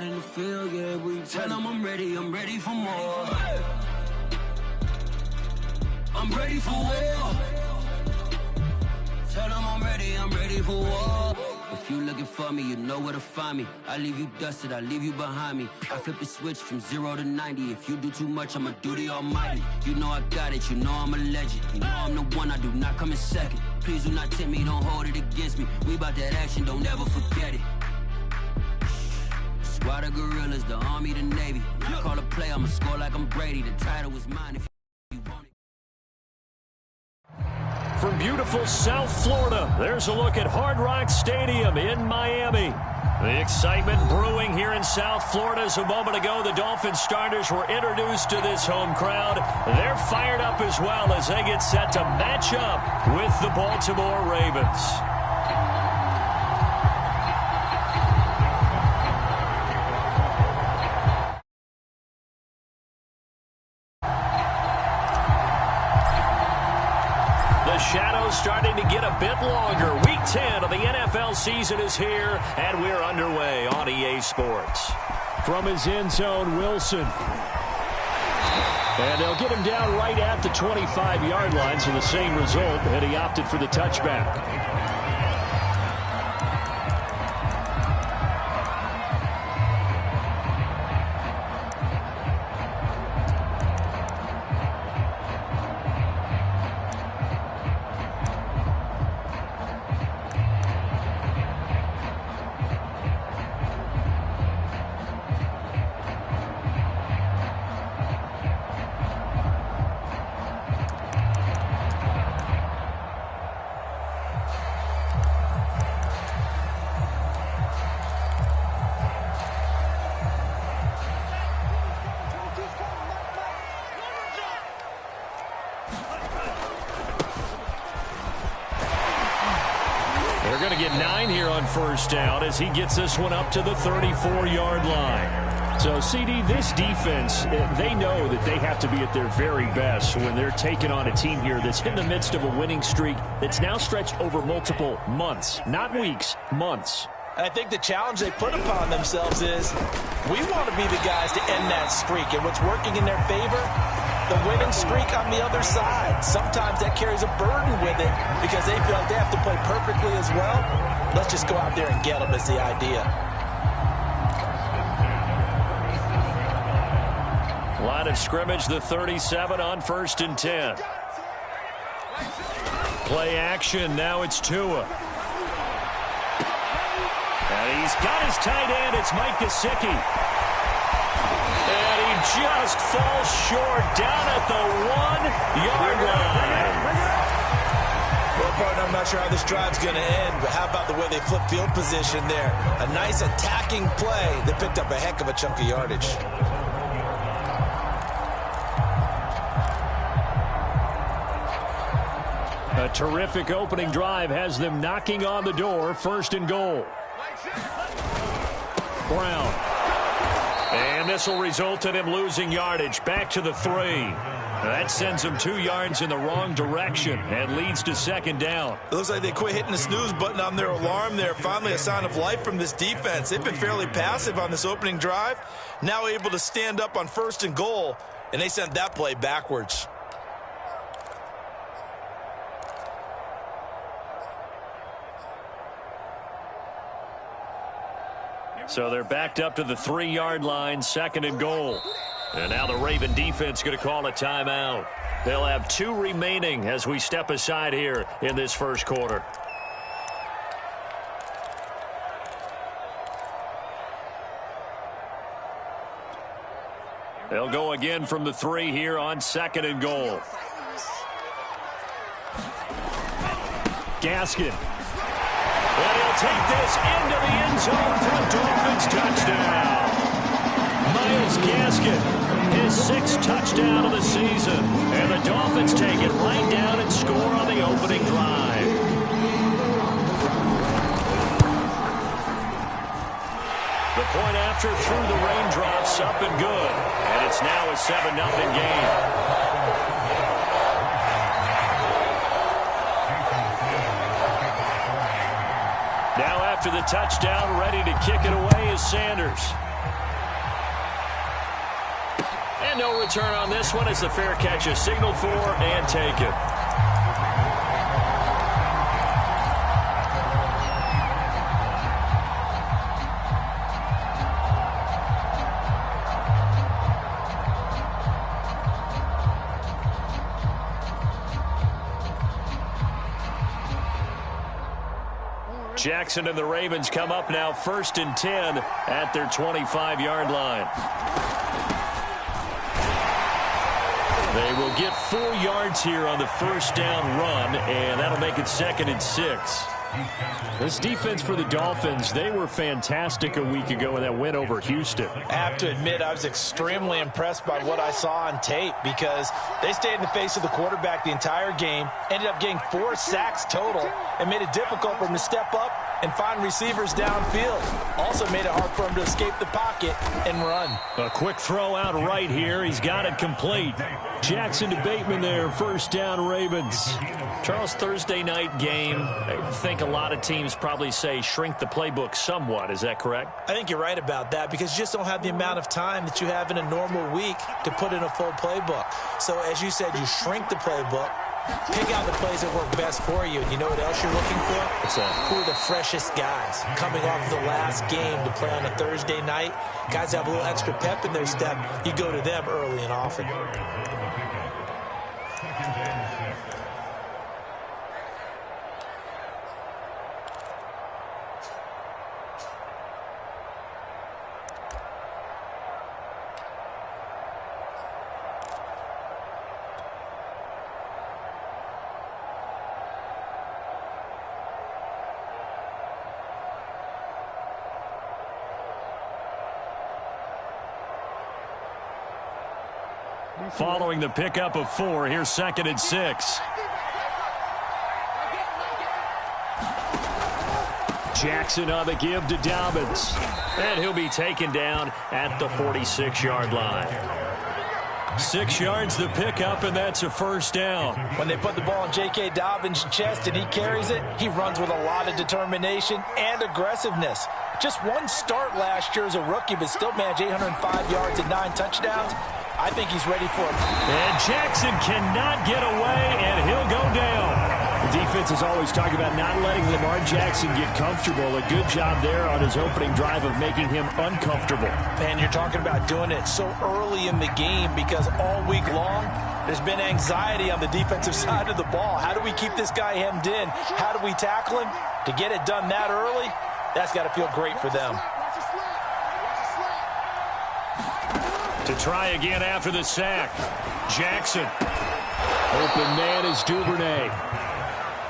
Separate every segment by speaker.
Speaker 1: out in the field, yeah, we tell them I'm ready for more. I'm ready for war. Tell them I'm ready for war. If you looking for me, you know where to find me. I leave you dusted, I leave you behind me. I flip the switch from 0 to 90. If you do too much, I'ma do the almighty. You know I got it, you know I'm a legend. You know I'm the one, I do not come in second. Please do not tempt me, don't hold it against me. We about that action, don't ever forget it. Squad of gorillas, the army, the navy. When I call a play, I'ma score like I'm Brady. The title is mine if you want it.
Speaker 2: From beautiful South Florida, there's a look at Hard Rock Stadium in Miami. The excitement brewing here in South Florida as a moment ago the Dolphins starters were introduced to this home crowd. They're fired up as well as they get set to match up with the Baltimore Ravens. Shadows starting to get a bit longer. Week 10 of the NFL season is here, and we're underway on EA Sports. From his end zone, Wilson. And they'll get him down right at the 25-yard line, so the same result, and he opted for the touchback. Going to get 9 here on first down as he gets this one up to the 34-yard line. So, CD, this defense, they know that they have to be at their very best when they're taking on a team here that's in the midst of a winning streak that's now stretched over multiple months, not weeks, months.
Speaker 3: I think the challenge they put upon themselves is we want to be the guys to end that streak. And what's working in their favor? The winning streak on the other side. Sometimes that carries a burden with it because they feel like they have to play perfectly as well. Let's just go out there and get them is the idea.
Speaker 2: Line of scrimmage, the 37 on 1st and 10. Play action, now it's Tua. And he's got his tight end, it's Mike Gesicki. And he just falls short down at the 1-yard line.
Speaker 3: Well, partner, I'm not sure how this drive's going to end, but how about the way they flip field position there? A nice attacking play that picked up a heck of a chunk of yardage.
Speaker 2: A terrific opening drive has them knocking on the door, 1st and goal. Brown. And this will result in him losing yardage back to the 3. That sends him 2 yards in the wrong direction and leads to 2nd down.
Speaker 3: It looks like they quit hitting the snooze button on their alarm there. Finally a sign of life from this defense. They've been fairly passive on this opening drive. Now able to stand up on 1st and goal, and they sent that play backwards.
Speaker 2: So they're backed up to the 3-yard line, 2nd and goal. And now the Raven defense going to call a timeout. They'll have 2 remaining as we step aside here in this first quarter. They'll go again from the 3 here on 2nd and goal. Gaskin. And he'll take this into the end zone for a Dolphins touchdown. Myles Gaskin, his 6th touchdown of the season. And the Dolphins take it right down and score on the opening drive. The point after through the raindrops, up and good. And it's now a 7-0 game. Now after the touchdown, ready to kick it away is Sanders. no return on this one as the fair catch is signaled for and taken. Jackson and the Ravens come up now 1st and 10 at their 25-yard line. They will get 4 yards here on the first down run, and that'll make it 2nd and 6. This defense for the Dolphins, they were fantastic a week ago in that win over Houston.
Speaker 3: I have to admit, I was extremely impressed by what I saw on tape because they stayed in the face of the quarterback the entire game, ended up getting 4 sacks total, and made it difficult for him to step up and find receivers downfield. Also made it hard for him to escape the pocket and run.
Speaker 2: A quick throw out right here. He's got it complete. Jackson to Bateman there, first down Ravens. Charles, Thursday night game, I think a lot of teams probably say shrink the playbook somewhat. Is that correct?
Speaker 3: I think you're right about that because you just don't have the amount of time that you have in a normal week to put in a full playbook. So as you said, you shrink the playbook, pick out the plays that work best for you. And you know what else you're looking for?
Speaker 2: What's that?
Speaker 3: Who are the freshest guys coming off the last game to play on a Thursday night? Guys have a little extra pep in their step. You go to them early and often.
Speaker 2: Following the pickup of 4, here's 2nd and 6. Jackson on the give to Dobbins. And he'll be taken down at the 46-yard line. 6 yards the pickup, and that's a first down.
Speaker 3: When they put the ball in J.K. Dobbins' chest and he carries it, he runs with a lot of determination and aggressiveness. Just one start last year as a rookie, but still managed 805 yards and 9 touchdowns. I think he's ready for it.
Speaker 2: And Jackson cannot get away, and he'll go down. The defense is always talking about not letting Lamar Jackson get comfortable. A good job there on his opening drive of making him uncomfortable.
Speaker 3: And you're talking about doing it so early in the game because all week long, there's been anxiety on the defensive side of the ball. How do we keep this guy hemmed in? How do we tackle him? To get it done that early, that's got to feel great for them.
Speaker 2: To try again after the sack. Jackson. Open man is Duvernay.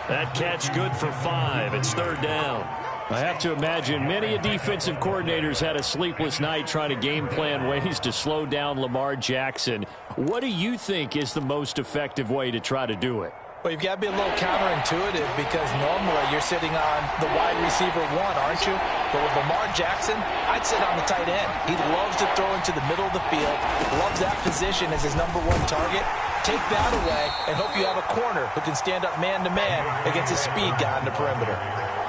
Speaker 2: That catch good for 5. It's 3rd down. I have to imagine many defensive coordinators had a sleepless night trying to game plan ways to slow down Lamar Jackson. What do you think is the most effective way to try to do it?
Speaker 3: Well, you've got to be a little counterintuitive because normally you're sitting on the wide receiver 1, aren't you? But with Lamar Jackson, I'd sit on the tight end. He loves to throw into the middle of the field, loves that position as his #1 target. Take that away and hope you have a corner who can stand up man-to-man against a speed guy on the perimeter.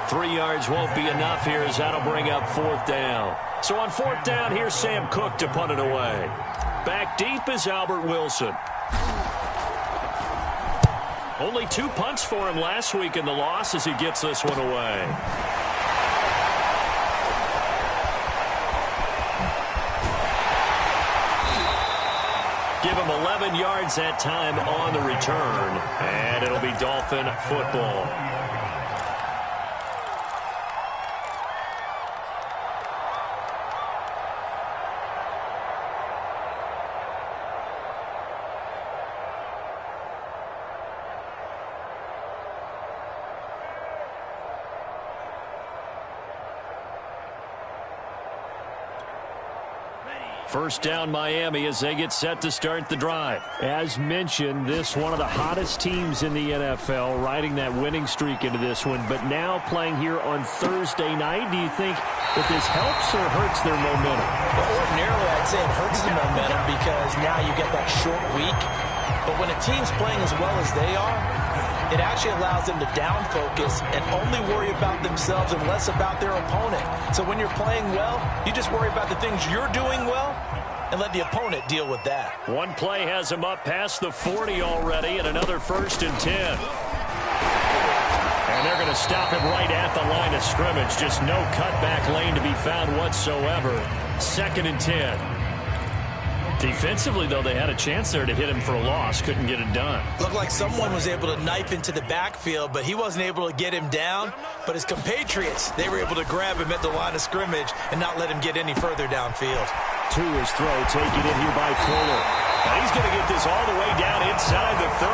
Speaker 2: 3 yards won't be enough here as that'll bring up 4th down. So on 4th down, here's Sam Cook to punt it away. Back deep is Albert Wilson. Only 2 punts for him last week in the loss as he gets this one away. Give him 11 yards that time on the return, and it'll be Dolphin football. First down Miami as they get set to start the drive. As mentioned, this one of the hottest teams in the NFL, riding that winning streak into this one, but now playing here on Thursday night. Do you think that this helps or hurts their momentum?
Speaker 3: Well, ordinarily, I'd say it hurts the momentum because now you get that short week. But when a team's playing as well as they are, it actually allows them to down focus and only worry about themselves and less about their opponent. So when you're playing well, you just worry about the things you're doing well, and let the opponent deal with that.
Speaker 2: One play has him up past the 40 already, and another 1st and 10. And they're going to stop him right at the line of scrimmage. Just no cutback lane to be found whatsoever. 2nd and 10. Defensively, though, they had a chance there to hit him for a loss. Couldn't get it done.
Speaker 3: Looked like someone was able to knife into the backfield, but he wasn't able to get him down. But his compatriots, they were able to grab him at the line of scrimmage and not let him get any further downfield.
Speaker 2: To his throw, taken in here by Fuller. Now he's going to get this all the way down inside the 35.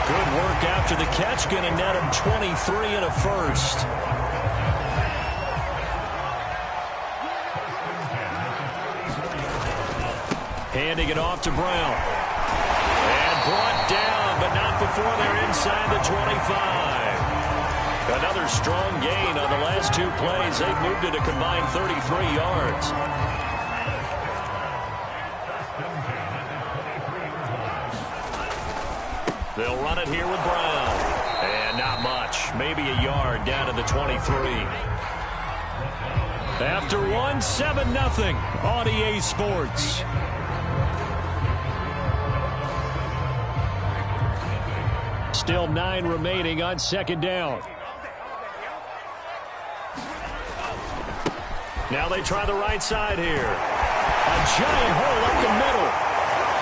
Speaker 2: Good work after the catch. Going to net him 23 and a 1st. Handing it off to Brown. And brought down, but not before they're inside the 25. Another strong gain on the last 2 plays. They've moved it a combined 33 yards. They'll run it here with Brown. And not much. Maybe a yard down to the 23. After one, 7-0 on EA Sports. Still 9 remaining on 2nd down. Now they try the right side here. A giant hole up the middle.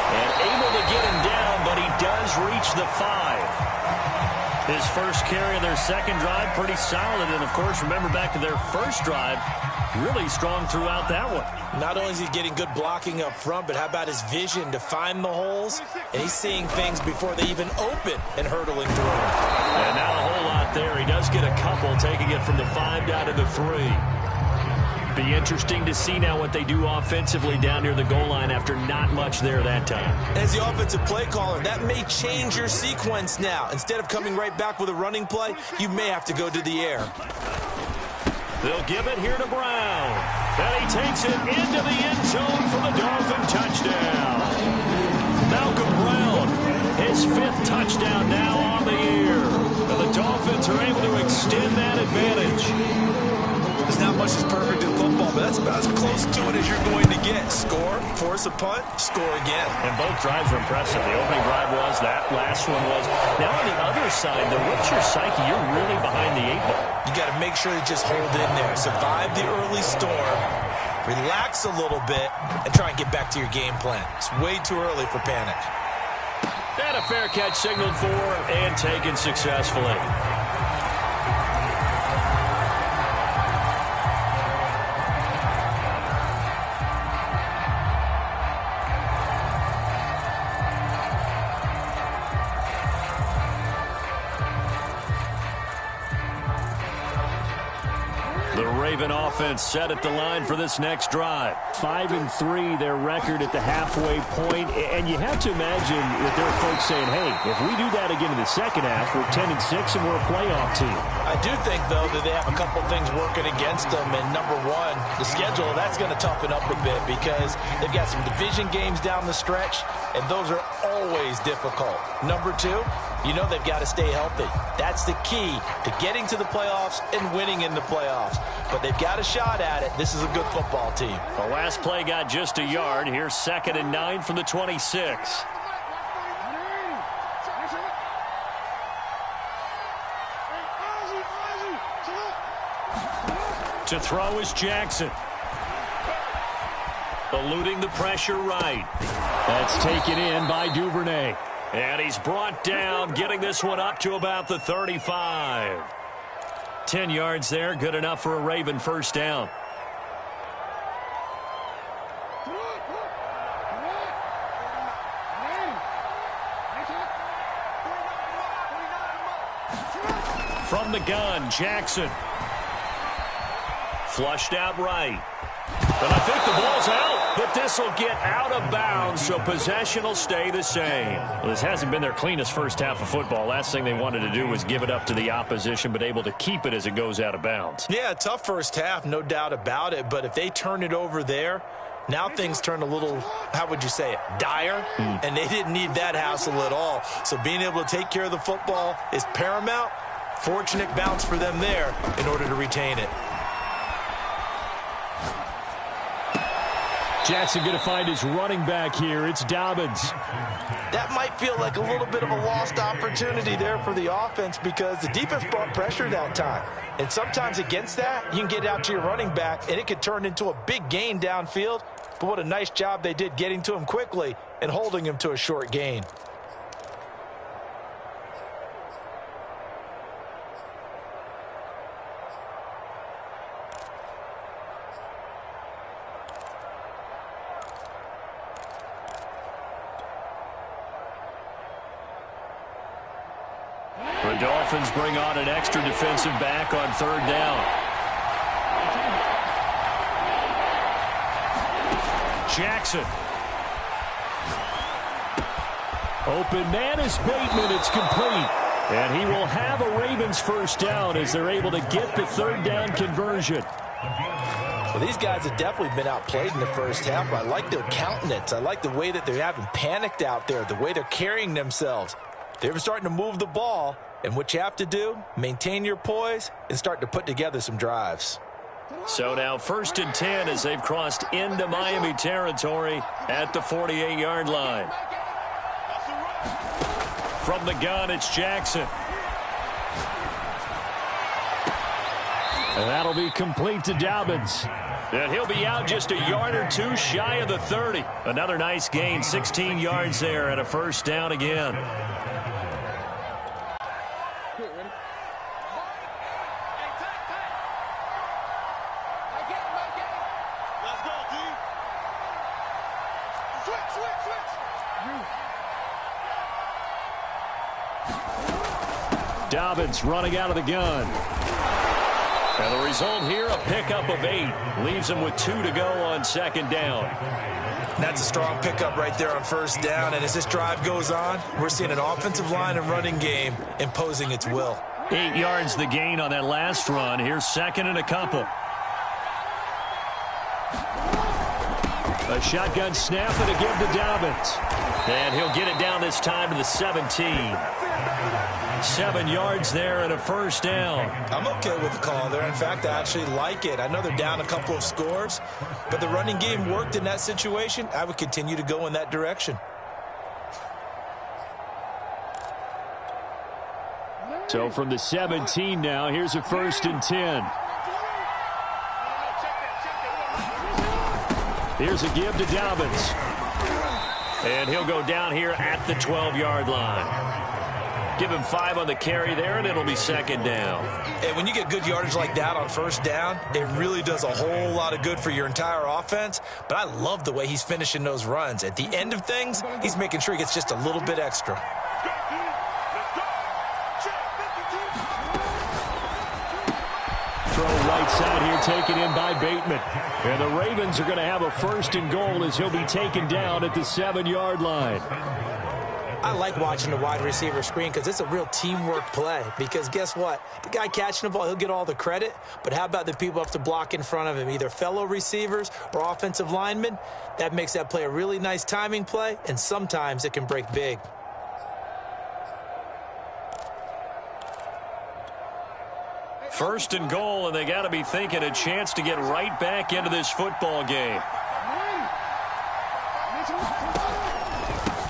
Speaker 2: And able to get him down, but he does reach the 5. His first carry of their 2nd drive, pretty solid. And, of course, remember back to their first drive, really strong throughout that one.
Speaker 3: Not only is he getting good blocking up front, but how about his vision to find the holes? And he's seeing things before they even open and hurtling through them.
Speaker 2: And not a whole lot there. He does get a couple, taking it from the 5 down to the 3. Be interesting to see now what they do offensively down near the goal line after not much there that time.
Speaker 3: As the offensive play caller, that may change your sequence now. Instead of coming right back with a running play, you may have to go to the air.
Speaker 2: They'll give it here to Brown. And he takes it into the end zone for the Dolphin touchdown. Malcolm Brown, his 5th touchdown now on the year. And the Dolphins are able to extend that advantage.
Speaker 3: There's not much that's perfect in football, but that's about as close to it as you're going to get. Score, force a punt, score again.
Speaker 2: And both drives were impressive. The opening drive was, that last one was. Now on the other side, though, what's your psyche? You're really behind the 8 ball.
Speaker 3: You got to make sure you just hold in there. Survive the early storm, relax a little bit, and try and get back to your game plan. It's way too early for panic.
Speaker 2: And a fair catch signaled for and taken successfully. Raven offense set at the line for this next drive. 5-3, their record at the halfway point. And you have to imagine that there are folks saying, hey, if we do that again in the second half, we're 10-6 and we're a playoff team.
Speaker 3: I do think, though, that they have a couple things working against them. And number one, the schedule, that's going to toughen up a bit because they've got some division games down the stretch, and those are always difficult. Number two, you know they've got to stay healthy. That's the key to getting to the playoffs and winning in the playoffs. But they've got a shot at it. This is a good football team.
Speaker 2: The last play got just a yard. Here's 2nd and 9 from the 26. To throw is Jackson. Eluding the pressure right. That's taken in by Duvernay. And he's brought down, getting this one up to about the 35. 10 yards there, good enough for a Raven first down. From the gun, Jackson. Flushed out right. But I think the ball's out. But this will get out of bounds, so possession will stay the same. Well, this hasn't been their cleanest first half of football. Last thing they wanted to do was give it up to the opposition, but able to keep it as it goes out of bounds.
Speaker 3: Yeah, tough first half, no doubt about it. But if they turn it over there, now things turn a little, how would you say it, dire? And they didn't need that hassle at all. So being able to take care of the football is paramount. Fortunate bounce for them there in order to retain it.
Speaker 2: Jackson going to find his running back here. It's Dobbins.
Speaker 3: That might feel like a little bit of a lost opportunity there for the offense because the defense brought pressure that time. And sometimes against that, you can get out to your running back, and it could turn into a big gain downfield. But what a nice job they did getting to him quickly and holding him to a short gain.
Speaker 2: The Dolphins bring on an extra defensive back on third down. Jackson. Open man is Bateman. It's complete. And he will have a Ravens first down as they're able to get the third down conversion.
Speaker 3: Well, these guys have definitely been outplayed in the first half. I like their countenance. I like the way that they're having panicked out there, the way they're carrying themselves. They're starting to move the ball, and what you have to do, maintain your poise and start to put together some drives.
Speaker 2: So now 1st and 10 as they've crossed into Miami territory at the 48-yard line. From the gun, it's Jackson. And that'll be complete to Dobbins. And he'll be out just a yard or two shy of the 30. Another nice gain, 16 yards there and a first down again. Dobbins running out of the gun. And the result here, a pickup of 8. Leaves him with 2 to go on second down.
Speaker 3: That's a strong pickup right there on first down. And as this drive goes on, we're seeing an offensive line and running game imposing its will.
Speaker 2: 8 yards the gain on that last run. Here's second and a couple. A shotgun snap and a give to Dobbins. And he'll get it down this time to the 17. 7 yards there and a first down.
Speaker 3: I'm okay with the call there. In fact, I actually like it. I know they're down a couple of scores, but the running game worked in that situation. I would continue to go in that direction.
Speaker 2: So from the 17 now, here's a 1st and 10. Here's a give to Dobbins. And he'll go down here at the 12-yard line. Give him 5 on the carry there, and it'll be second down.
Speaker 3: And when you get good yardage like that on first down, it really does a whole lot of good for your entire offense. But I love the way he's finishing those runs. At the end of things, he's making sure he gets just a little bit extra.
Speaker 2: Throw right side here taken in by Bateman. And the Ravens are going to have a 1st and goal as he'll be taken down at the 7-yard line.
Speaker 4: I like watching the wide receiver screen because it's a real teamwork play. Because guess what? The guy catching the ball, he'll get all the credit. But how about the people up to block in front of him, either fellow receivers or offensive linemen? That makes that play a really nice timing play, and sometimes it can break big.
Speaker 2: First and goal, and they got to be thinking a chance to get right back into this football game.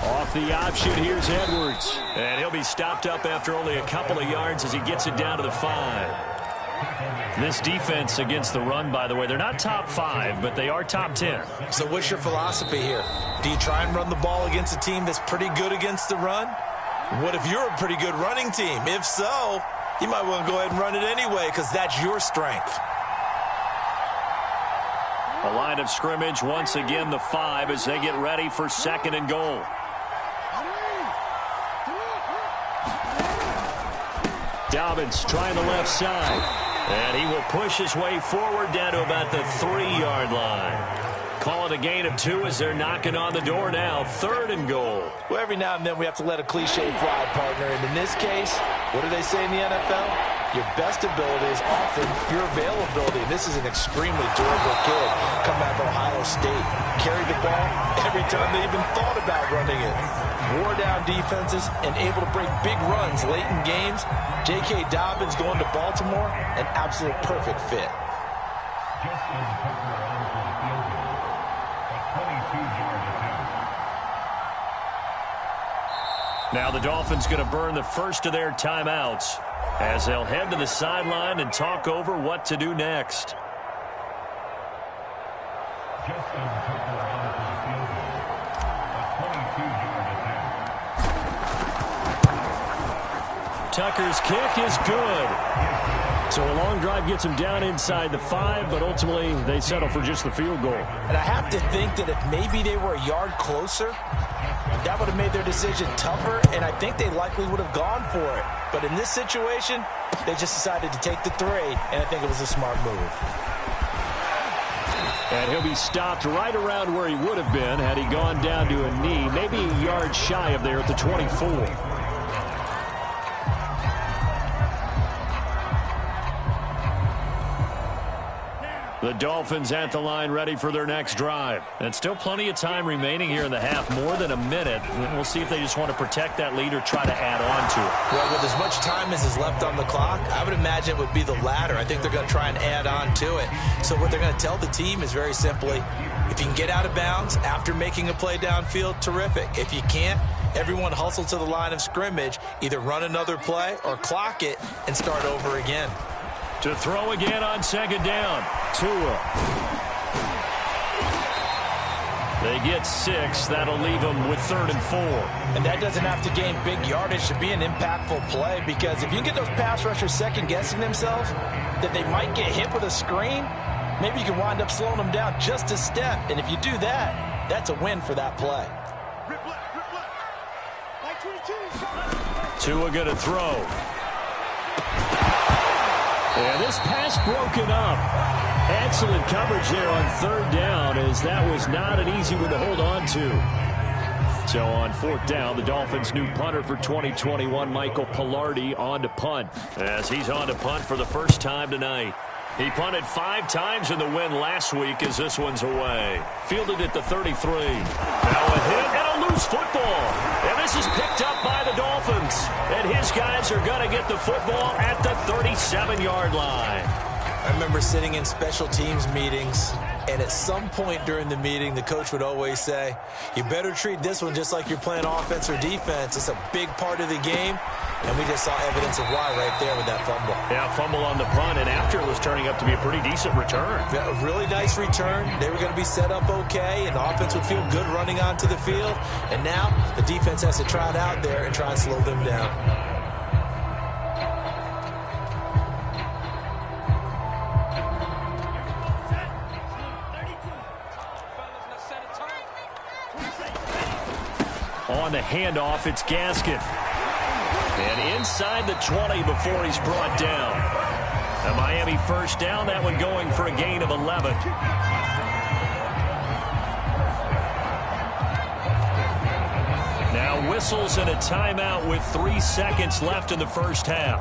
Speaker 2: Off the option, here's Edwards. And he'll be stopped up after only a couple of yards as he gets it down to the 5. This defense against the run, by the way, they're not top 5, but they are top 10.
Speaker 3: So what's your philosophy here? Do you try and run the ball against a team that's pretty good against the run? What if you're a pretty good running team? If so, you might want to go ahead and run it anyway because that's your strength.
Speaker 2: A line of scrimmage, once again the 5 as they get ready for second and goal. Dobbins trying the left side. And he will push his way forward down to about the 3-yard line. Call it a gain of 2 as they're knocking on the door now. 3rd and goal.
Speaker 3: Well, every now and then we have to let a cliche fly, partner. And in this case, what do they say in the NFL? Your best ability is often your availability. And this is an extremely durable kid coming out of Ohio State. Carried the ball every time they even thought about running it. Wore down defenses and able to break big runs late in games. J.K. Dobbins going to Baltimore, an absolute perfect fit.
Speaker 2: Now the Dolphins going to burn the first of their timeouts as they'll head to the sideline and talk over what to do next. Tucker's kick is good. So a long drive gets him down inside the 5, but ultimately they settle for just the field goal.
Speaker 3: And I have to think that if maybe they were a yard closer, that would have made their decision tougher, and I think they likely would have gone for it. But in this situation, they just decided to take the 3, and I think it was a smart move.
Speaker 2: And he'll be stopped right around where he would have been had he gone down to a knee, maybe a yard shy of there at the 24. The Dolphins at the line ready for their next drive. And still plenty of time remaining here in the half, more than a minute. And we'll see if they just want to protect that lead or try to add on to it.
Speaker 3: Well, with as much time as is left on the clock, I would imagine it would be the latter. I think they're going to try and add on to it. So what they're going to tell the team is very simply, if you can get out of bounds after making a play downfield, terrific. If you can't, everyone hustle to the line of scrimmage, either run another play or clock it and start over again.
Speaker 2: To throw again on second down. Tua. They get 6. That'll leave them with 3rd and 4.
Speaker 3: And that doesn't have to gain big yardage to be an impactful play, because if you can get those pass rushers second-guessing themselves that they might get hit with a screen, maybe you can wind up slowing them down just a step. And if you do that, that's a win for that play.
Speaker 2: Tua going to throw. And this pass broken up. Excellent coverage there on 3rd down, as that was not an easy one to hold on to. So on 4th down, the Dolphins' new punter for 2021, Michael Pilardi, on to punt, as he's on to punt for the first time tonight. He punted 5 times in the win last week, as this one's away. Fielded at the 33. Now a hit and a loose football. And this is picked up by the Dolphins. And his guys are going to get the football at the 37-yard line.
Speaker 3: I remember sitting in special teams meetings, and at some point during the meeting, the coach would always say, you better treat this one just like you're playing offense or defense. It's a big part of the game, and we just saw evidence of why right there with that fumble.
Speaker 2: Yeah, fumble on the punt, and after it was turning up to be a pretty decent return.
Speaker 3: Yeah, a really nice return. They were going to be set up okay, and the offense would feel good running onto the field, and now the defense has to try it out there and try and slow them down.
Speaker 2: On the handoff, it's Gaskin. And inside the 20 before he's brought down. A Miami first down, that one going for a gain of 11. Now whistles and a timeout with 3 seconds left in the first half.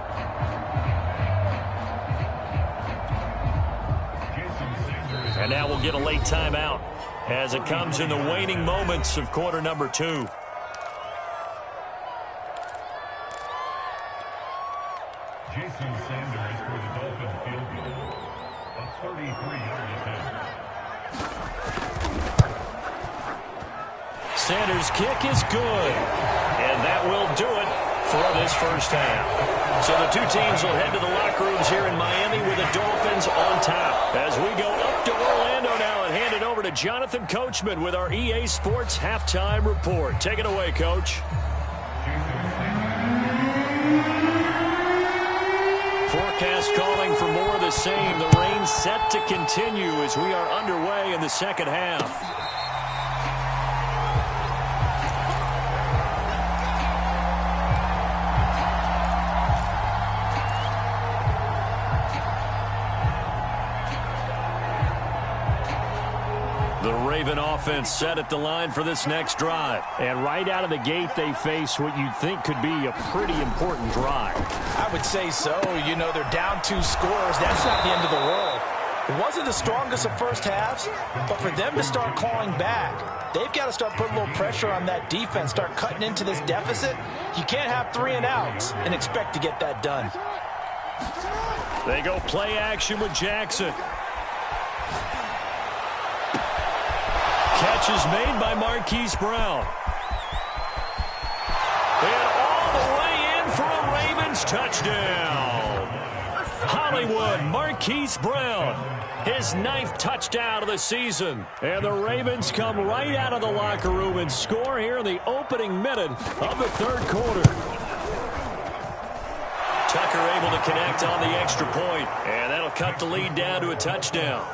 Speaker 2: And now we'll get a late timeout as it comes in the waning moments of quarter number 2.
Speaker 5: Jason Sanders for the Dolphin field goal. A 33-yard attempt.
Speaker 2: Sanders' kick is good. And that will do it for this first half. So the two teams will head to the locker rooms here in Miami with the Dolphins on top. As we go up to Orlando now and hand it over to Jonathan Coachman with our EA Sports Halftime Report. Take it away, Coach. Forecast calling for more of the same. The rain set to continue as we are underway in the second half. The Raven offense set at the line for this next drive. And right out of the gate, they face what you'd think could be a pretty important drive.
Speaker 3: I would say so. You know, they're down 2 scores. That's not the end of the world. It wasn't the strongest of first halves, but for them to start clawing back, they've got to start putting a little pressure on that defense, start cutting into this deficit. You can't have 3 and outs and expect to get that done.
Speaker 2: They go play action with Jackson. Catch is made by Marquise Brown. And Ravens touchdown. Hollywood Marquise Brown, his 9th touchdown of the season. And the Ravens come right out of the locker room and score here in the opening minute of the third quarter. Tucker able to connect on the extra point, and that'll cut the lead down to a touchdown.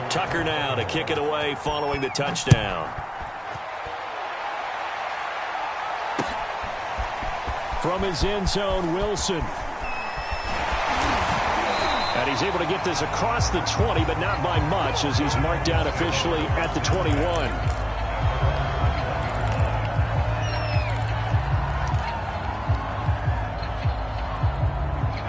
Speaker 2: Tucker now to kick it away following the touchdown. From his end zone, Wilson. And he's able to get this across the 20, but not by much, as he's marked down officially at the 21.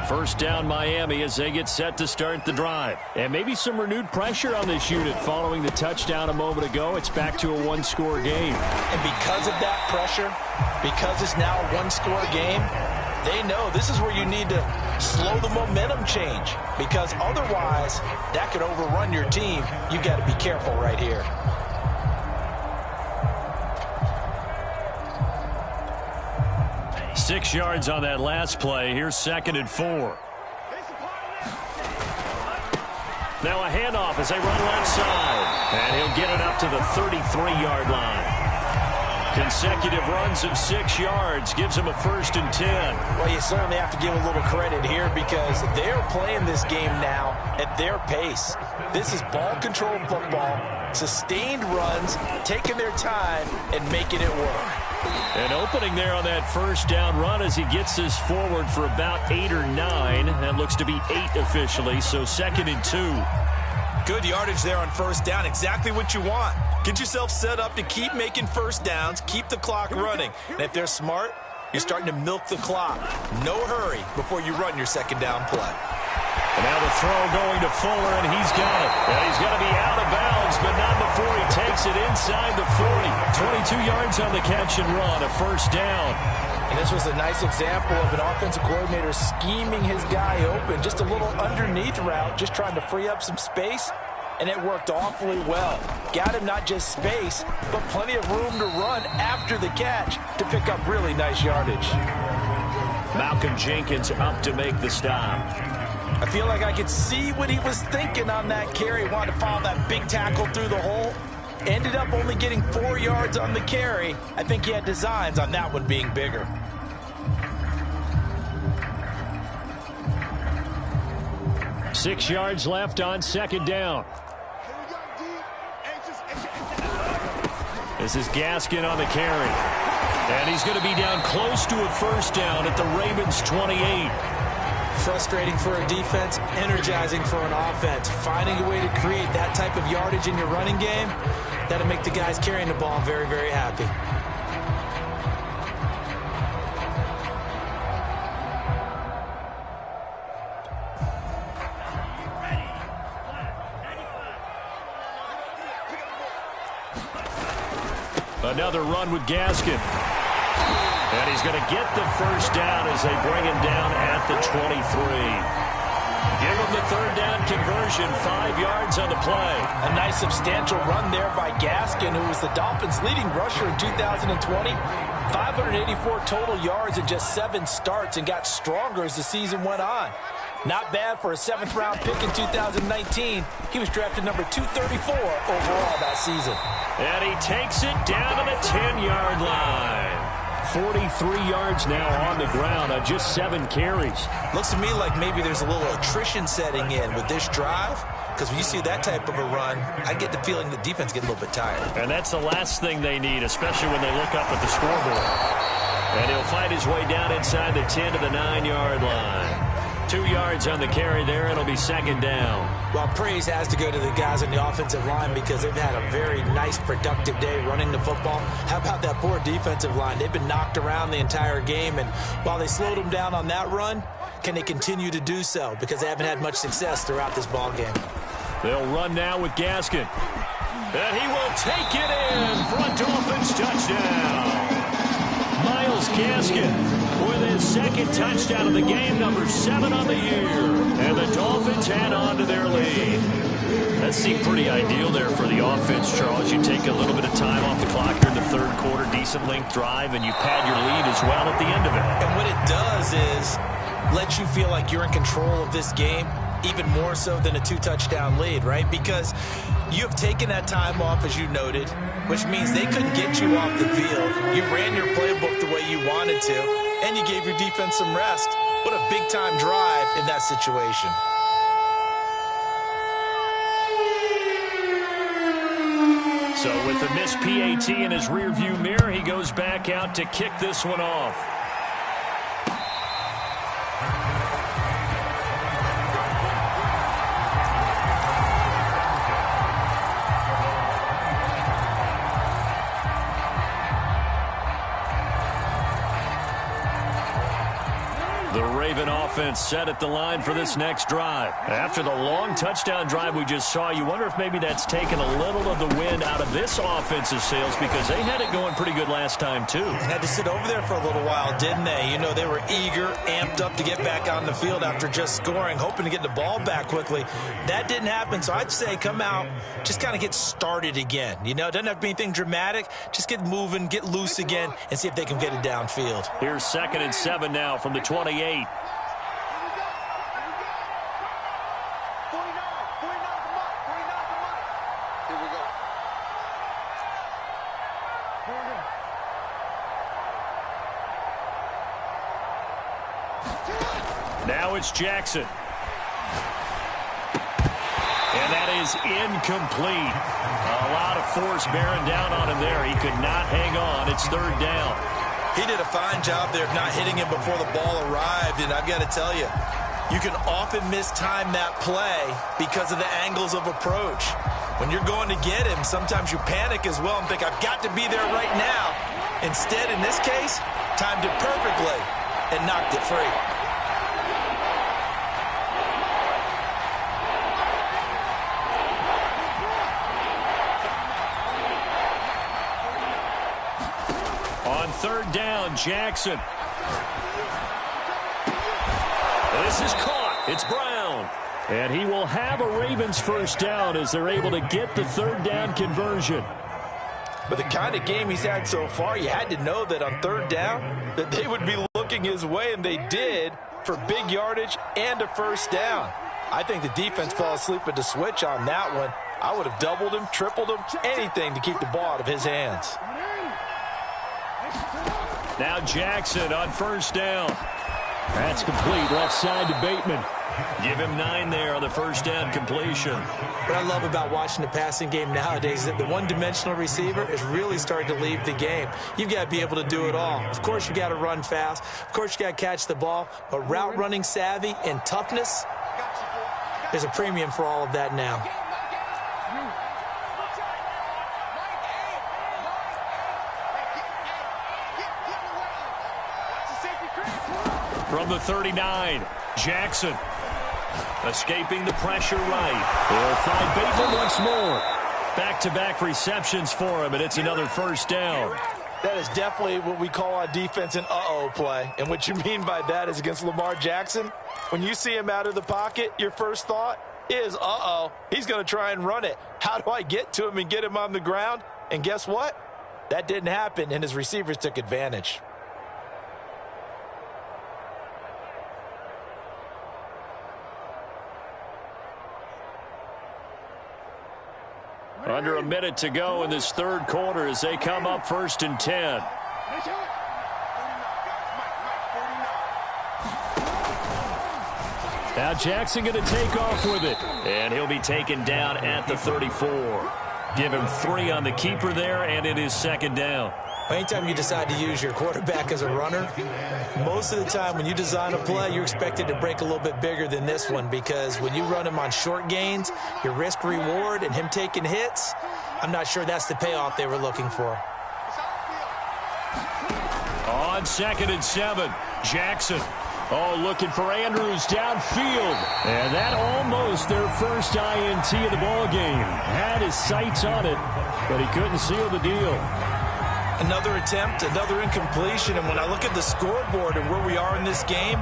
Speaker 2: First down Miami as they get set to start the drive. And maybe some renewed pressure on this unit following the touchdown a moment ago. It's back to a one-score game.
Speaker 3: And because of that pressure, because it's now a one-score game, they know this is where you need to slow the momentum change, because otherwise that could overrun your team. You've got to be careful right here.
Speaker 2: Six yards on that last play. Here's 2nd and 4. Now a handoff as they run left side. And he'll get it up to the 33-yard line. Consecutive runs of 6 yards gives him a 1st and 10.
Speaker 3: Well, you certainly have to give a little credit here, because they're playing this game now at their pace. This is ball control football, sustained runs, taking their time and making it work.
Speaker 2: An opening there on that first down run as he gets this forward for about 8 or 9. That looks to be 8 officially, so 2nd and 2.
Speaker 3: Good yardage there on first down. Exactly what you want. Get yourself set up to keep making first downs, keep the clock running. And if they're smart, you're starting to milk the clock. No hurry before you run your second down play.
Speaker 2: And now the throw going to Fuller, and he's got it. And he's going to be out of bounds, but not before he takes it inside the 40. 22 yards on the catch and run, a first down.
Speaker 3: And this was a nice example of an offensive coordinator scheming his guy open. Just a little underneath route, just trying to free up some space. And it worked awfully well. Got him not just space, but plenty of room to run after the catch to pick up really nice yardage.
Speaker 2: Malcolm Jenkins up to make the stop.
Speaker 3: I feel like I could see what he was thinking on that carry. Wanted to follow that big tackle through the hole. Ended up only getting 4 yards on the carry. I think he had designs on that one being bigger.
Speaker 2: Six yards left on second down. This is Gaskin on the carry. And he's going to be down close to a first down at the Ravens 28.
Speaker 4: Frustrating for a defense, energizing for an offense. Finding a way to create that type of yardage in your running game, that'll make the guys carrying the ball very, very happy.
Speaker 2: Another run with Gaskin. And he's going to get the first down as they bring him down at the 23. Give him the third down conversion, 5 yards on the play.
Speaker 3: A nice substantial run there by Gaskin, who was the Dolphins' leading rusher in 2020. 584 total yards in just 7 starts, and got stronger as the season went on. Not bad for a 7th-round pick in 2019. He was drafted number 234 overall that season.
Speaker 2: And he takes it down to the 10-yard line. 43 yards now on the ground on just 7 carries.
Speaker 3: Looks to me like maybe there's a little attrition setting in with this drive, because when you see that type of a run, I get the feeling the defense gets a little bit tired.
Speaker 2: And that's the last thing they need, especially when they look up at the scoreboard. And he'll fight his way down inside the 10 to the 9-yard line. 2 yards on the carry there. It'll be second down.
Speaker 4: Well, praise has to go to the guys on the offensive line, because they've had a very nice, productive day running the football. How about that poor defensive line? They've been knocked around the entire game, and while they slowed them down on that run, can they continue to do so? Because they haven't had much success throughout this ball game.
Speaker 2: They'll run now with Gaskin. And he will take it in for a Dolphins touchdown. Myles Gaskin with his second touchdown of the game, number 7 on the year. And the Dolphins Dolphins add on to their lead. That seemed pretty ideal there for the offense, Charles. You take a little bit of time off the clock here in the third quarter, decent length drive, and you pad your lead as well at the end of it.
Speaker 4: And what it does is let you feel like you're in control of this game, even more so than a 2-touchdown lead, right? Because you have taken that time off, as you noted, which means they couldn't get you off the field. You ran your playbook the way you wanted to, and you gave your defense some rest. What a big-time drive in that situation.
Speaker 2: So with the missed PAT in his rearview mirror, he goes back out to kick this one off. The Raven offense set at the line for this next drive. After the long touchdown drive we just saw, you wonder if maybe that's taken a little of the wind out of this offense's sails, because they had it going pretty good last time, too.
Speaker 4: Had to sit over there for a little while, didn't they? You know, they were eager, amped up to get back on the field after just scoring, hoping to get the ball back quickly. That didn't happen, so I'd say come out, just kind of get started again. You know, it doesn't have to be anything dramatic. Just get moving, get loose again, and see if they can get it downfield.
Speaker 2: Here's 2nd and 7 now from the 28. Now it's Jackson. And that is incomplete. A lot of force bearing down on him there. He could not hang on. It's 3rd down.
Speaker 4: He did a fine job there of not hitting him before the ball arrived, and I've got to tell you, you can often mistime that play because of the angles of approach. When you're going to get him, sometimes you panic as well and think, I've got to be there right now. Instead, in this case, timed it perfectly and knocked it free.
Speaker 2: On 3rd down, Jackson. This is caught. It's Brown. And he will have a Ravens 1st down as they're able to get the 3rd down conversion.
Speaker 4: But the kind of game he's had so far, you had to know that on 3rd down that they would be looking his way, and they did, for big yardage and a 1st down. I think the defense fell asleep at the switch on that one. I would have doubled him, tripled him, anything to keep the ball out of his hands.
Speaker 2: Now Jackson on 1st down. That's complete left side to Bateman. Give him 9 there on the 1st down completion.
Speaker 4: What I love about watching the passing game nowadays is that the one-dimensional receiver is really starting to leave the game. You've got to be able to do it all. Of course, you got to run fast. Of course, you got to catch the ball. But route running savvy and toughness, there's a premium for all of that now.
Speaker 2: From the 39, Jackson escaping the pressure right. They'll find Bateman once more. Back-to-back receptions for him, and it's another 1st down.
Speaker 4: That is definitely what we call on defense an uh-oh play. And what you mean by that is against Lamar Jackson, when you see him out of the pocket, your first thought is, uh-oh, he's going to try and run it. How do I get to him and get him on the ground? And guess what? That didn't happen, and his receivers took advantage.
Speaker 2: Under a minute to go in this 3rd quarter as they come up 1st and 10. Now Jackson going to take off with it. And he'll be taken down at the 34. Give him 3 on the keeper there, and it is 2nd down.
Speaker 4: Anytime you decide to use your quarterback as a runner, most of the time when you design a play, you're expected to break a little bit bigger than this one, because when you run him on short gains, your risk-reward and him taking hits, I'm not sure that's the payoff they were looking for.
Speaker 2: On 2nd and 7, Jackson. Oh, looking for Andrews downfield. And that almost their first INT of the ballgame. Had his sights on it, but he couldn't seal the deal.
Speaker 3: Another attempt, another incompletion, and when I look at the scoreboard and where we are in this game,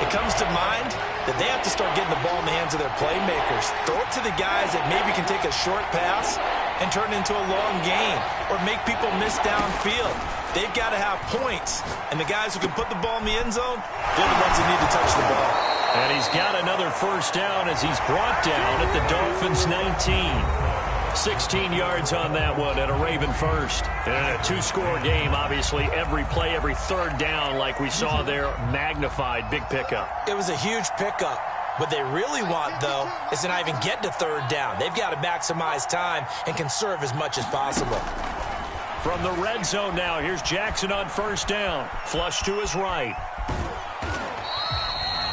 Speaker 3: it comes to mind that they have to start getting the ball in the hands of their playmakers. Throw it to the guys that maybe can take a short pass and turn it into a long gain or make people miss downfield. They've got to have points, and the guys who can put the ball in the end zone, they're the ones that need to touch the ball.
Speaker 2: And he's got another first down as he's brought down at the Dolphins' 19. 16 yards on that one at a Raven first. And in a two-score game, obviously, every play, every third down, like we saw there, magnified, big pickup.
Speaker 4: It was a huge pickup. What they really want, though, is to not even get to third down. They've got to maximize time and conserve as much as possible.
Speaker 2: From the red zone now, here's Jackson on first down. Flush to his right.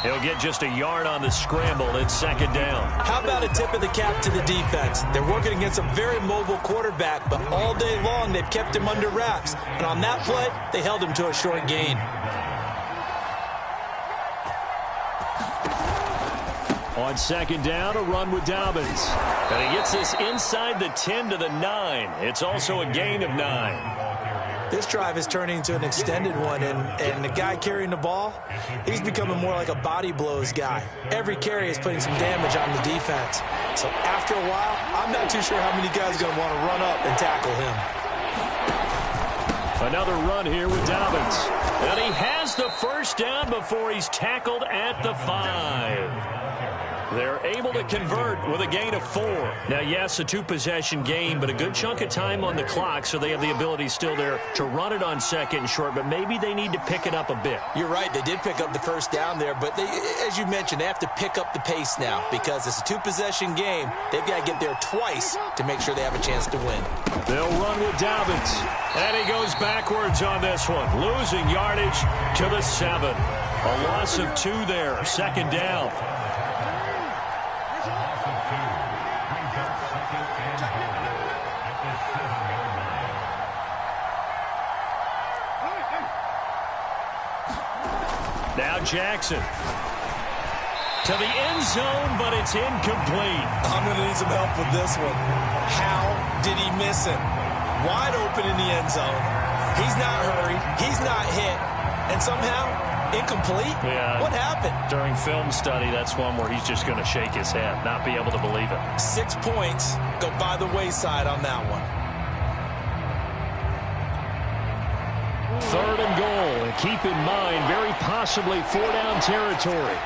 Speaker 2: He'll get just a yard on the scramble. It's second down.
Speaker 4: How about a tip of the cap to the defense? They're working against a very mobile quarterback, but all day long they've kept him under wraps. And on that play, they held him to a short gain.
Speaker 2: On second down, a run with Dobbins. And he gets this inside the 10 to the 9. It's also a gain of 9.
Speaker 4: This drive is turning into an extended one, and the guy carrying the ball, he's becoming more like a body blows guy. Every carry is putting some damage on the defense. So after a while, I'm not too sure how many guys are going to want to run up and tackle him.
Speaker 2: Another run here with Dobbins. And he has the first down before he's tackled at the 5. They're able to convert with a gain of 4. Now, yes, a two-possession game, but a good chunk of time on the clock, so they have the ability still there to run it on second and short, but maybe they need to pick it up a bit.
Speaker 4: You're right. They did pick up the first down there, but as you mentioned, they have to pick up the pace now because it's a two-possession game. They've got to get there twice to make sure they have a chance to win.
Speaker 2: They'll run with Dobbins, and he goes backwards on this one, losing yardage to the 7. A loss of 2 there, second down. Now Jackson to the end zone, but it's incomplete.
Speaker 3: I'm going to need some help with this one. How did he miss it? Wide open in the end zone. He's not hurried. He's not hit. And somehow, incomplete?
Speaker 2: Yeah.
Speaker 3: What happened?
Speaker 2: During film study, that's one where he's just going to shake his head, not be able to believe it.
Speaker 3: 6 points go by the wayside on that one.
Speaker 2: Third and goal, and keep in mind, very possibly 4-down territory.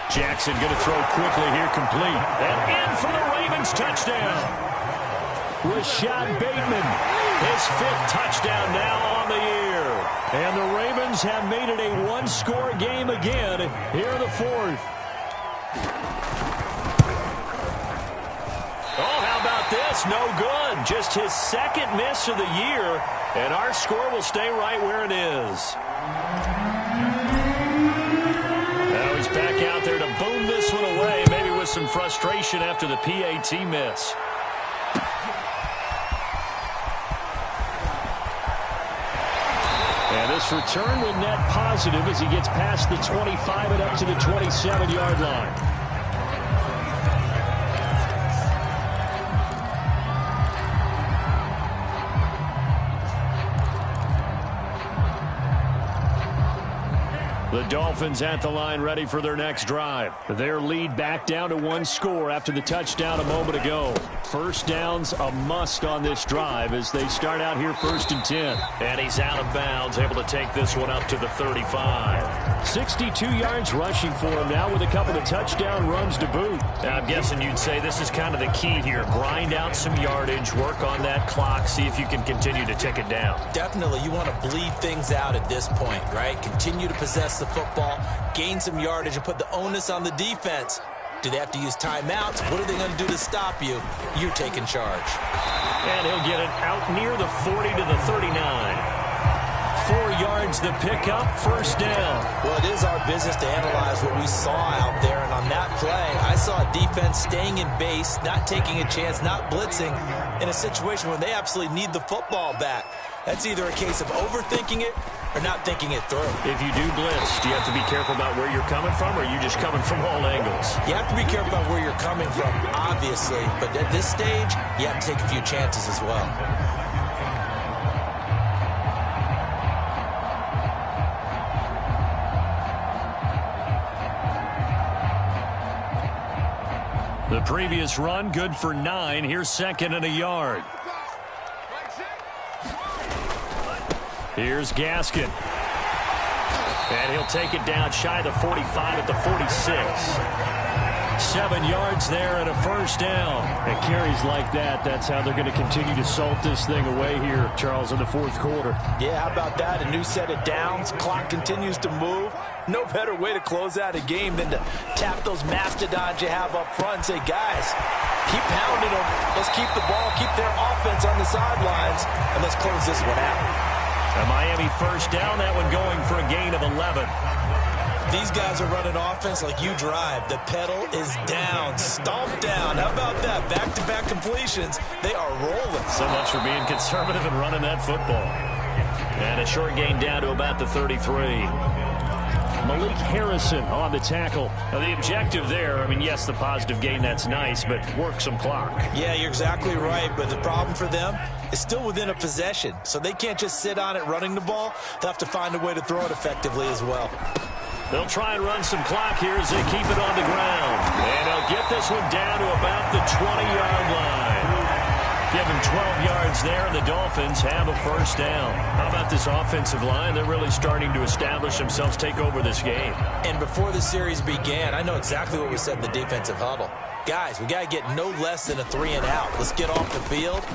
Speaker 2: Jackson going to throw quickly here, complete. And in for the Ravens touchdown. Rashad Bateman, his 5th touchdown now on the year. And the Ravens have made it a one-score game again here in the 4th. This no good. Just his 2nd miss of the year, and our score will stay right where it is. Now he's back out there to boom this one away, maybe with some frustration after the PAT miss. And this return will net positive as he gets past the 25 and up to the 27-yard line. The Dolphins at the line ready for their next drive. Their lead back down to 1 score after the touchdown a moment ago. First down's a must on this drive as they start out here 1st and 10. And he's out of bounds, able to take this one up to the 35. 62 yards rushing for him now with a couple of touchdown runs to boot. Now, I'm guessing you'd say this is kind of the key here. Grind out some yardage, work on that clock, see if you can continue to tick it down.
Speaker 4: Definitely, you want to bleed things out at this point, right? Continue to possess the football, gain some yardage, and put the onus on the defense. Do they have to use timeouts? What are they going to do to stop you? You're taking charge.
Speaker 2: And he'll get it out near the 40 to the 39. 4 yards the pickup, first down.
Speaker 4: Well, it is our business to analyze what we saw out there, and on that play, I saw a defense staying in base, not taking a chance, not blitzing, in a situation where they absolutely need the football back. That's either a case of overthinking it or not thinking it through.
Speaker 2: If you do blitz, do you have to be careful about where you're coming from, or are you just coming from all angles?
Speaker 4: You have to be careful about where you're coming from, obviously, but at this stage, you have to take a few chances as well.
Speaker 2: The previous run, good for 9. Here's second and a yard. Here's Gaskin. And he'll take it down shy of the 45 at the 46. 7 yards there and a first down.
Speaker 6: And carries like that, that's how they're going to continue to salt this thing away here, Charles, in the fourth quarter.
Speaker 4: Yeah, how about that? A new set of downs. Clock continues to move. No better way to close out a game than to tap those mastodons you have up front and say, guys, keep pounding them. Let's keep the ball, keep their offense on the sidelines, and let's close this one out.
Speaker 2: A Miami first down, that one going for a gain of 11.
Speaker 4: These guys are running offense like you drive. The pedal is down, stomped down. How about that? Back-to-back completions. They are rolling.
Speaker 2: So much for being conservative and running that football. And a short gain down to about the 33.
Speaker 6: Malik Harrison on the tackle.
Speaker 2: Now the objective there, I mean, yes, the positive gain, that's nice, but work some clock.
Speaker 4: Yeah, you're exactly right, but the problem for them is still within a possession, so they can't just sit on it running the ball. They'll have to find a way to throw it effectively as well.
Speaker 2: They'll try and run some clock here as they keep it on the ground. And they'll get this one down to about the 20-yard line. Give them 12 yards there, and the Dolphins have a first down. How about this offensive line? They're really starting to establish themselves, take over this game.
Speaker 4: And before the series began, I know exactly what we said in the defensive huddle. Guys, we got to get no less than a 3-and-out. Let's get off the field.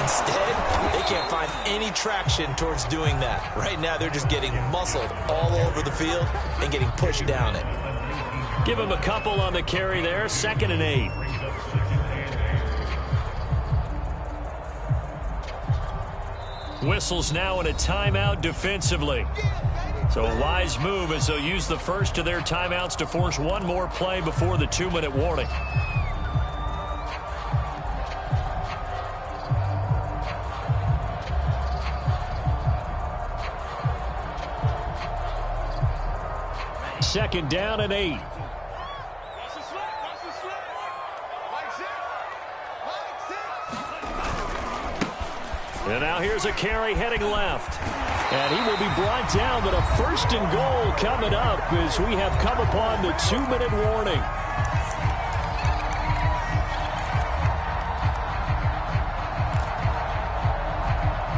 Speaker 4: Instead, they can't find any traction towards doing that. Right now, they're just getting muscled all over the field and getting pushed down it.
Speaker 2: Give them a couple on the carry there. 2nd and 8. Whistles now in a timeout defensively. So a wise move as they'll use the first of their timeouts to force one more play before the 2-minute warning. Second down and 8. And now here's a carry heading left.
Speaker 6: And he will be brought down, but a first and goal coming up as we have come upon the 2-minute warning.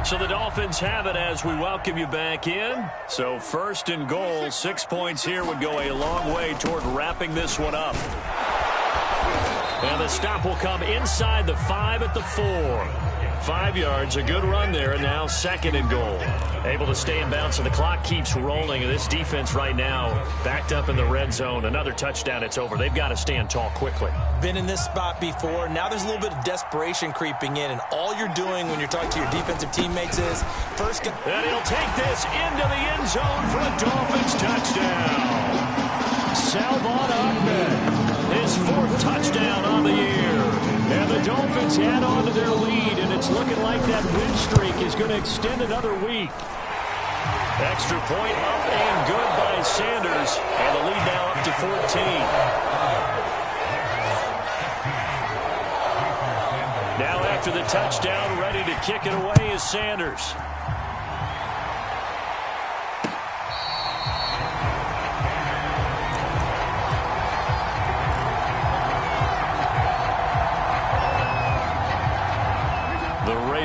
Speaker 2: So the Dolphins have it as we welcome you back in. So first and goal, 6 points here would go a long way toward wrapping this one up. And the stop will come inside the 5 at the 4. 5 yards, a good run there, and now 2nd and goal. Able to stay in bounds, so the clock keeps rolling. And this defense right now backed up in the red zone. Another touchdown, it's over. They've got to stand tall quickly.
Speaker 4: Been in this spot before. Now there's a little bit of desperation creeping in, and all you're doing when you're talking to your defensive teammates is first.
Speaker 2: And he'll take this into the end zone for a Dolphins touchdown. Salvon Ahmed, his 4th touchdown on the year. And the Dolphins add on to their lead, and it's looking like that win streak is going to extend another week. Extra point up and good by Sanders, and the lead now up to 14. Now after the touchdown, ready to kick it away is Sanders.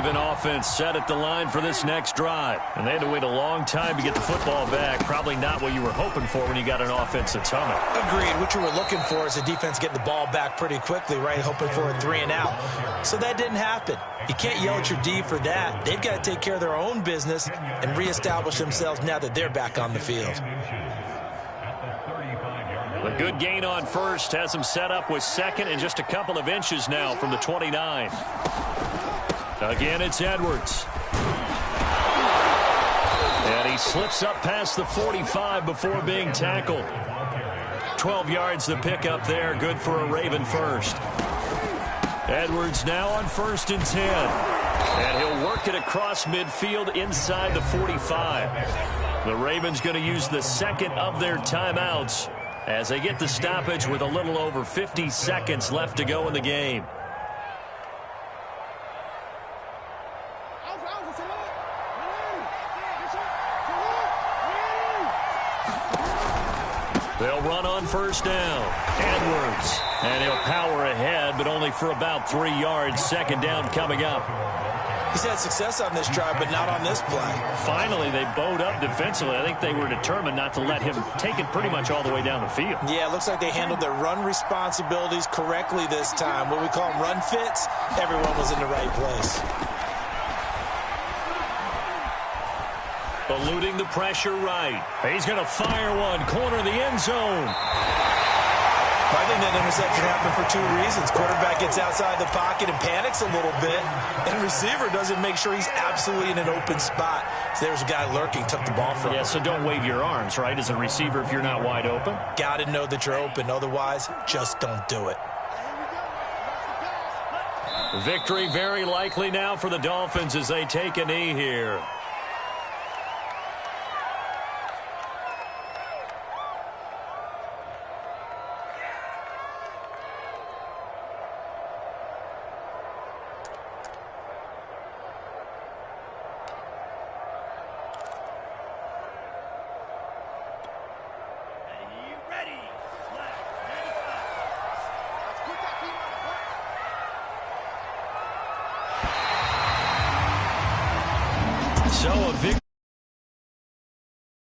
Speaker 2: Offense set at the line for this next drive. And they had to wait a long time to get the football back. Probably not what you were hoping for when you got an offense that's humming.
Speaker 4: Agreed. What you were looking for is a defense getting the ball back pretty quickly, right? Hoping for a 3-and-out. So that didn't happen. You can't yell at your D for that. They've got to take care of their own business and reestablish themselves now that they're back on the field.
Speaker 2: A good gain on first has them set up with 2nd and just a couple of inches now from the 29. Again, it's Edwards. And he slips up past the 45 before being tackled. 12 yards the pickup there. Good for a Raven first. Edwards now on 1st and 10. And he'll work it across midfield inside the 45. The Ravens going to use the second of their timeouts as they get the stoppage with a little over 50 seconds left to go in the game. They'll run on 1st down. Edwards. And he'll power ahead, but only for about 3 yards. 2nd down coming up.
Speaker 3: He's had success on this drive, but not on this play.
Speaker 2: Finally, they bowed up defensively. I think they were determined not to let him take it pretty much all the way down the field.
Speaker 3: Yeah, it looks like they handled their run responsibilities correctly this time. What we call them run fits, everyone was in the right place.
Speaker 2: Eluding the pressure right. He's going to fire one. Corner of the end zone.
Speaker 3: I think that interception happened for 2 reasons. Quarterback gets outside the pocket and panics a little bit, and receiver doesn't make sure he's absolutely in an open spot. So there's a guy lurking, took the ball from him.
Speaker 2: Yeah, so don't wave your arms, right, as a receiver if you're not wide open?
Speaker 3: Got to know that you're open. Otherwise, just don't do it.
Speaker 2: Victory very likely now for the Dolphins as they take a knee here. So a victory.